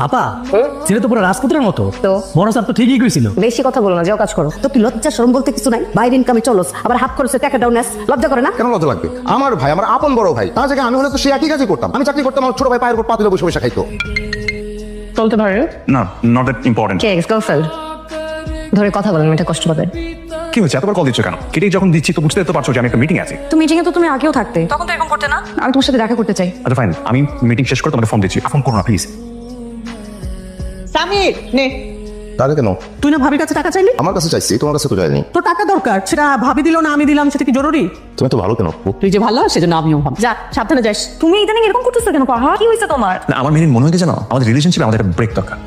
আপা ছেলে তো পুরো রাজপুত্রের মতো। তো? বড় স্যার তো ঠিকই কইছিল। বেশি কথা বলো না, যাও কাজ করো। তো কি লজ্জা শরম বলতে কিছু নাই? বাইরে ইনকামে চলো, আবার হাফ খরচে টাকা দাও না, লজ্জা করে না? কেন লজ্জা লাগবে? আমার ভাই, আমার আপন বড় ভাই, তার জায়গায় আমি হলে তো সে একই কাজই করতাম। আমি চাকরি করতাম, আমার ছোট ভাই পায়ের উপর পা তুলে বসে বসে খাইতো। চলতে পারে না, not that important. K ex girlfriend? ধরে কথা বলেন, এটা কষ্ট পাবে। কি হয়েছে, এতবার কল দিচ্ছ কেন? কেটেই যখন দিচ্ছি তো বুঝতে তো পারছো যে আমি একটা মিটিং আছি। তো মিটিংয়ে তো তুমি আগেও থাকতে, তখন তো এরকম করতে না। আমি তোমার সাথে দেখা করতে চাই। আচ্ছা ফাইন, আমি মিটিং শেষ করে তোমাকে ফোন দিচ্ছি। ফোন করো না প্লিজ। সামির নে। তাহলে কেন? তুই না ভাবির কাছে টাকা চাইলি? আমার কাছে চাইছি, তোমার কাছে তো চাইনি। তোর টাকা দরকার, সেটা ভাবি দিল না আমি দিলাম, সেটা কি জরুরি? তুমি তো ভালো কেন? তুই যে ভালো সেজন্য আমিও ভাব। যা সাবধানে যাস। তুমি ইদানিং এরকম করতেছো কেন? পাহা কি হয়েছে তোমার? না, আমার মেরিন মনে হয়েছে জানো, আমাদের রিলেশনশিপে আমাদের একটা ব্রেক দরকার।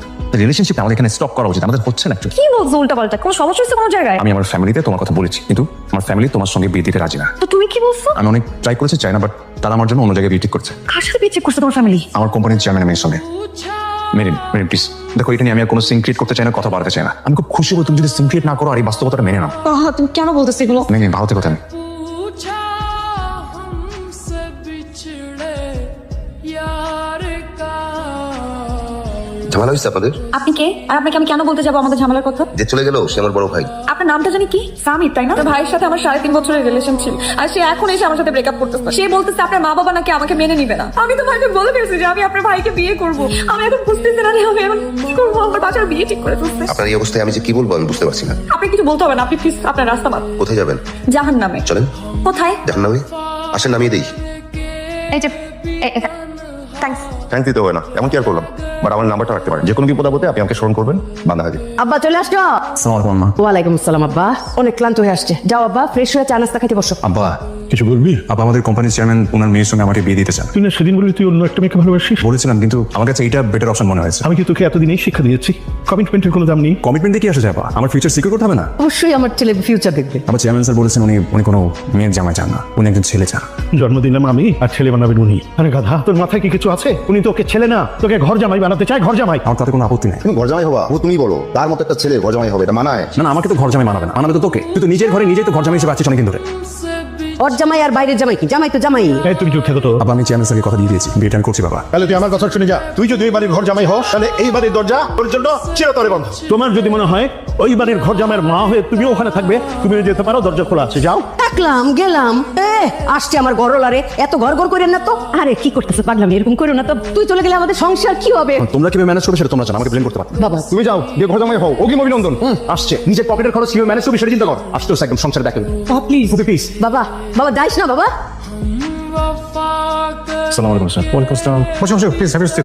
রিলেশনশিপে আমাদের এখানে স্টপ করা উচিত, আমাদের হচ্ছে না। কি বলছো উল্টাপাল্টা? কোনো সমস্যা হচ্ছে কোনো জায়গায়? আমি আমার ফ্যামিলিতে তোমার কথা বলেছি, কিন্তু আমার ফ্যামিলি তোমার সঙ্গে বিয়ে দিতে রাজি না। তো তুমি কি বলছো? আমি অনেক ট্রাই করেছি, চাই না, বাট তারা আমার জন্য অন্য জায়গায় বিয়ে ঠিক করছে। কার সাথে বিয়ে ঠিক করছে তোমার ফ্যামিলি? আমার কোম্পানির চেয়ারম্যানের মেয়ের সঙ্গে। মেরিন মেরিন প্লিজ দেখো, এটা নিয়ে আমি আর কোনো সিন ক্রিয়েট করতে চাই না, কথা বাড়াতে চাই না। আমি খুব খুশি হবো তুমি যদি সিন ক্রিয়েট না করো আর এই বাস্তবতাটা মেনে নাও। পাহা তুমি কেন বলতেছো এগুলো? মেরিন ভালো থেকো তুমি। पूछा हमसे बिछड़े यार का ঝামেলা হয়েছে আপনাদের? আপনি কে? আর আপনাকে আমি কেন বলতে যাবো আমাদের ঝামেলার কথা? যে চলে গেল সে আমার বড় ভাই। আপনার নামটা জানি কি? সামির, তাই না? ভাইয়ের সাথে আমার 3.5 বছরের রিলেশন ছিল, আর সে এখন এসে আমার সাথে ব্রেকআপ করতেছে। সে বলতেছে আপনার মা বাবা নাকি আমাকে মেনে নিবে না। আমি তো ভাইকে বলে ফেলছি যে আমি আপনার ভাইকে বিয়ে করব। আমি এখন বুঝতেছি না আমি এখন কি করবো। আমার বাসার বিয়ে ঠিক করে ফেলছে। আপনার এই অবস্থায় আমি যে কি বলবো আমি বুঝতে পারছি না। আপনি কিছু বলতে হবে না, আপনি প্লিজ আপনার রাস্তা মাপ। কোথায় যাবেন? জাহান্নামে। চলেন। কোথায়? জাহান্নামে? আসেন, নামিয়ে দেই। এই যে থ্যাঙ্কস। থ্যাংক দিতে হয় না, এমন কি আর করলাম? বাট আমার নাম্বারটা রাখতে পারেন, যে কোনো বিপদ আপদে আপনি আমাকে স্মরণ করবেন। বান্দা হাজির। আব্বা চলে আসছো? আসসালামু আলাইকুম আম্মা। ওয়ালাইকুম আসসালাম। আব্বা অনেক ক্লান্ত হয়ে আসছে, যাও আব্বা ফ্রেশ হয়ে চা নাস্তা খেতে বসো। আব্বা কিছু বলবি? আব্বা আমাদের কোম্পানির চেয়ারম্যান ওনার মেয়ের সঙ্গে আমাকে বিয়ে দিতে চান। তুই না সেদিন বললি তুই অন্য একটা মেয়েকে ভালোবাসিস? বলেছিলাম, কিন্তু আমার কাছে এইটা বেটার অপশন মনে হয়েছে। আমি কি তোকে এতদিনেই শিক্ষা দিয়েছি কমিটমেন্টের কোনো দাম নেই? কমিটমেন্ট দিয়ে কি আসে যাবা? আমার ফিউচার সিকিউর করতে হবে না? অবশ্যই আমার ছেলে ফিউচার দেখবে। আমার চেয়ারম্যান স্যার বলেছেন উনি কোনো মেয়ের জামাই চান না, উনি একজন ছেলে চান। জন্ম দিলাম আমি আর ছেলে বানাবেন উনি। আরে গাধা, তোর মাথায় কি কিছু আছে? উনি তোকে ছেলে না, তোকে ঘর জামাই বানাতে চায়, ঘর জামাই। আমার তাতে কোনো আপত্তি নেই। তুমি ঘর জামাই হবা? ও তুমি বলো, তার মতো একটা ছেলে ঘর জামাই হবে, এটা মানায়? না না, আমাকে তো ঘর জামাই মানাবে না, মানাবে তো তোকে। তুই তো নিজের ঘরে নিজেই তো ঘর জামাই হিসেবে আছিস অনেকদিন ধরে। ওর জামাই আর বাইরের জামাই কি? জামাই তো জামাই। এই তুমি চুপ থাকো তো। আবার আমি চেয়ারম্যান স্যারকে কথা দিয়ে দিয়েছি, বিয়েটা আমি করছি বাবা। তাহলে তুই আমার কথা শুনে যা। তুই যদি ওই বাড়ির ঘর জামাই হস, তাহলে এই বাড়ির দরজা তোর জন্য চিরতরে বন্ধ। তোমার যদি মনে হয় ওই বাড়ির ঘর জামাইয়ের মা হয়ে তুমিও ওখানে থাকবে, তুমিও যেতে পারো, দরজা খোলা আছে, যাও। থাকলাম গেলাম। আসছে আমার গরলারে, এত ঘর ঘর করেন না তো। আরে কি করতেছে পাগলাম, এরকম করো না তো। তুই চলে গেলে আমাদের সংসার কি হবে? তোমরা কিভাবে ম্যানেজ করবে সেটা তোমরা জানো, আমাকে ব্লেম করতে পারো। বাবা তুমি যাও, গিয়ে ঘর জামাই হও। ওকে অভিনন্দন। আসছে, নিজের পকেটের খরচ কিভাবে ম্যানেজ করবি সেটা চিন্তা কর। আসতে একদম সংসার দেখেন। Please please. বাবা বাবা যাইস না বাবা। वफा कर আসসালামু আলাইকুম স্যার। ওয়ালাইকুম আসসালাম। বসে বসে প্লিজ হ্যাভ